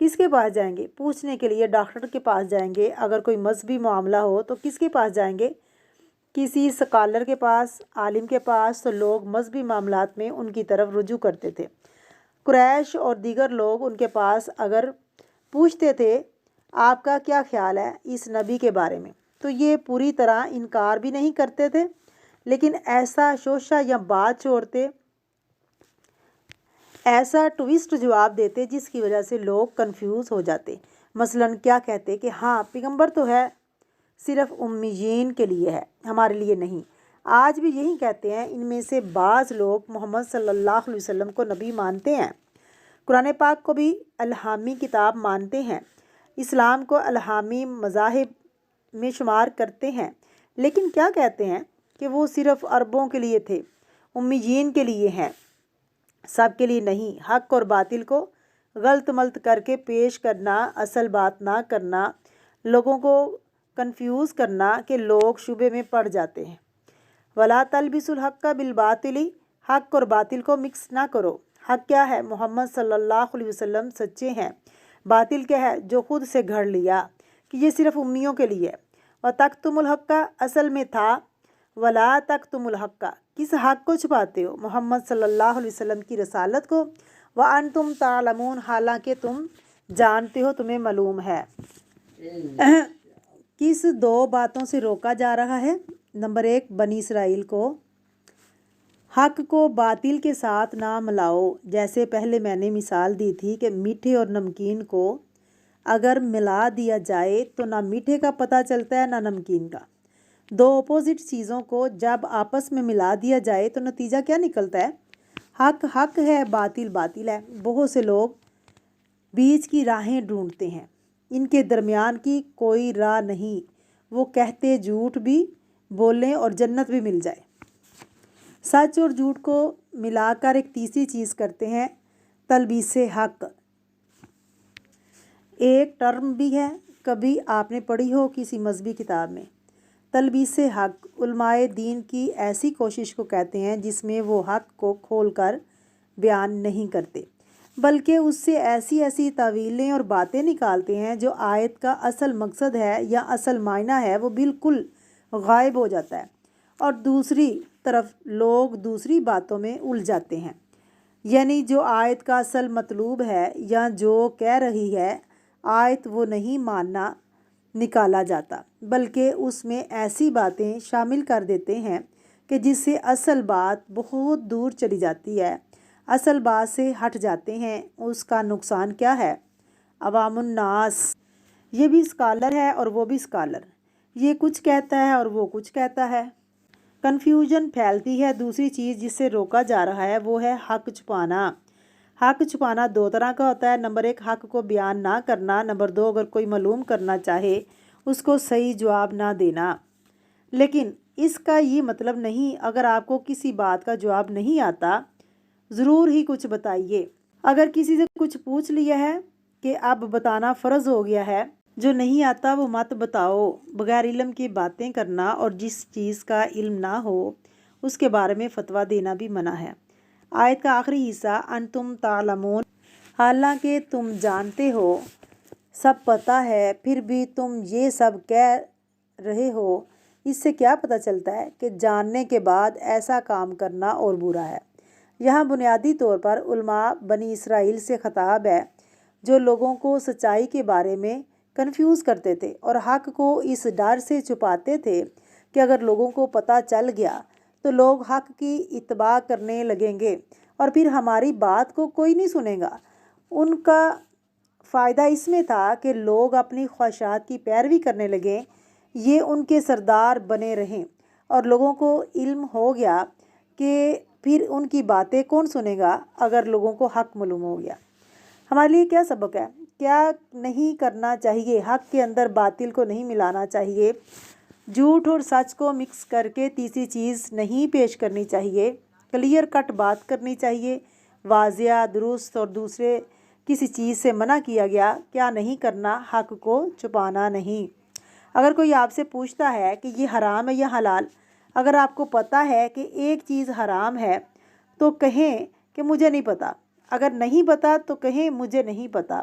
کس کے پاس جائیں گے؟ پوچھنے کے لیے ڈاکٹر کے پاس جائیں گے۔ اگر کوئی مذہبی معاملہ ہو تو کس کے پاس جائیں گے؟ کسی سکالر کے پاس، عالم کے پاس۔ تو لوگ مذہبی معاملات میں ان کی طرف رجوع کرتے تھے۔ قریش اور دیگر لوگ ان کے پاس اگر پوچھتے تھے آپ کا کیا خیال ہے اس نبی کے بارے میں، تو یہ پوری طرح انکار بھی نہیں کرتے تھے، لیکن ایسا شوشہ یا بات چھوڑتے، ایسا ٹویسٹ جواب دیتے جس کی وجہ سے لوگ کنفیوز ہو جاتے۔ مثلاً کیا کہتے کہ ہاں پیغمبر تو ہے، صرف امیین کے لیے ہے، ہمارے لیے نہیں۔ آج بھی یہی کہتے ہیں۔ ان میں سے بعض لوگ محمد صلی اللہ علیہ وسلم کو نبی مانتے ہیں، قرآن پاک کو بھی الہامی کتاب مانتے ہیں، اسلام کو الہامی مذاہب میں شمار کرتے ہیں، لیکن کیا کہتے ہیں کہ وہ صرف عربوں کے لیے تھے، امیین کے لیے ہیں، سب کے لیے نہیں۔ حق اور باطل کو غلط ملط کر کے پیش کرنا، اصل بات نہ کرنا، لوگوں کو کنفیوز کرنا کہ لوگ شبے میں پڑ جاتے ہیں۔ وَلَا تَلْبِسُوا الْحَقَّ بِالْبَاطِلِ، حق اور باطل کو مکس نہ کرو۔ حق کیا ہے؟ محمد صلی اللہ علیہ وسلم سچے ہیں۔ باطل کیا ہے؟ جو خود سے گھڑ لیا کہ یہ صرف امیوں کے لیے ہے۔ وَتَكْتُمُوا الْحَقَّ اصل میں تھا وَلَا تَكْتُمُوا الْحَقَّ، کس حق کو چھپاتے ہو؟ محمد صلی اللہ علیہ وسلم کی رسالت کو۔ وَأَنْتُمْ تَعْلَمُونَ، حالانکہ تم جانتے ہو، تمہیں معلوم ہے۔ کس دو باتوں سے روکا جا رہا ہے؟ نمبر 1، بنی اسرائیل کو حق کو باطل کے ساتھ نہ ملاؤ۔ جیسے پہلے میں نے مثال دی تھی کہ میٹھے اور نمکین کو اگر ملا دیا جائے تو نہ میٹھے کا پتہ چلتا ہے نہ نمکین کا۔ دو اپوزٹ چیزوں کو جب آپس میں ملا دیا جائے تو نتیجہ کیا نکلتا ہے؟ حق حق ہے، باطل باطل ہے۔ بہت سے لوگ بیچ کی راہیں ڈھونڈتے ہیں، ان کے درمیان کی کوئی راہ نہیں۔ وہ کہتے جھوٹ بھی بولیں اور جنت بھی مل جائے۔ سچ اور جھوٹ کو ملا کر ایک تیسری چیز کرتے ہیں، تلبیس حق۔ ایک ٹرم بھی ہے، کبھی آپ نے پڑھی ہو کسی مذہبی کتاب میں۔ تلبیس حق علماء دین کی ایسی کوشش کو کہتے ہیں جس میں وہ حق کو کھول کر بیان نہیں کرتے، بلکہ اس سے ایسی ایسی تاویلیں اور باتیں نکالتے ہیں جو آیت کا اصل مقصد ہے یا اصل معنی ہے وہ بالکل غائب ہو جاتا ہے، اور دوسری طرف لوگ دوسری باتوں میں الجھ جاتے ہیں۔ یعنی جو آیت کا اصل مطلوب ہے یا جو کہہ رہی ہے آیت وہ نہیں ماننا نکالا جاتا، بلکہ اس میں ایسی باتیں شامل کر دیتے ہیں کہ جس سے اصل بات بہت دور چلی جاتی ہے، اصل بات سے ہٹ جاتے ہیں۔ اس کا نقصان کیا ہے؟ عوام الناس، یہ بھی اسکالر ہے اور وہ بھی اسکالر، یہ کچھ کہتا ہے اور وہ کچھ کہتا ہے، کنفیوژن پھیلتی ہے۔ دوسری چیز جس سے روکا جا رہا ہے وہ ہے حق چھپانا۔ حق چھپانا دو طرح کا ہوتا ہے۔ نمبر 1، حق کو بیان نہ کرنا۔ نمبر 2، اگر کوئی معلوم کرنا چاہے اس کو صحیح جواب نہ دینا۔ لیکن اس کا یہ مطلب نہیں اگر آپ کو کسی بات کا جواب نہیں آتا ضرور ہی کچھ بتائیے۔ اگر کسی سے کچھ پوچھ لیا ہے کہ اب بتانا فرض ہو گیا ہے، جو نہیں آتا وہ مت بتاؤ۔ بغیر علم کی باتیں کرنا اور جس چیز کا علم نہ ہو اس کے بارے میں فتویٰ دینا بھی منع ہے۔ آیت کا آخری حصہ انتم تعلمون، حالانکہ تم جانتے ہو، سب پتہ ہے، پھر بھی تم یہ سب کہہ رہے ہو۔ اس سے کیا پتہ چلتا ہے کہ جاننے کے بعد ایسا کام کرنا اور برا ہے۔ یہاں بنیادی طور پر علماء بنی اسرائیل سے خطاب ہے جو لوگوں کو سچائی کے بارے میں کنفیوز کرتے تھے اور حق کو اس ڈر سے چھپاتے تھے کہ اگر لوگوں کو پتہ چل گیا تو لوگ حق کی اتباع کرنے لگیں گے اور پھر ہماری بات کو کوئی نہیں سنے گا۔ ان کا فائدہ اس میں تھا کہ لوگ اپنی خواہشات کی پیروی کرنے لگیں، یہ ان کے سردار بنے رہیں، اور لوگوں کو علم ہو گیا کہ پھر ان کی باتیں کون سنے گا اگر لوگوں کو حق معلوم ہو گیا۔ ہمارے لیے کیا سبق ہے؟ کیا نہیں کرنا چاہیے؟ حق کے اندر باطل کو نہیں ملانا چاہیے، جھوٹ اور سچ کو مکس کر کے تیسری چیز نہیں پیش کرنی چاہیے، کلیئر کٹ بات کرنی چاہیے، واضح درست، اور دوسرے کسی چیز سے منع کیا گیا کیا نہیں کرنا؟ حق کو چھپانا نہیں۔ اگر کوئی آپ سے پوچھتا ہے کہ یہ حرام ہے یا حلال، اگر آپ کو پتہ ہے کہ ایک چیز حرام ہے تو کہیں کہ مجھے نہیں پتہ، اگر نہیں پتہ تو کہیں مجھے نہیں پتہ۔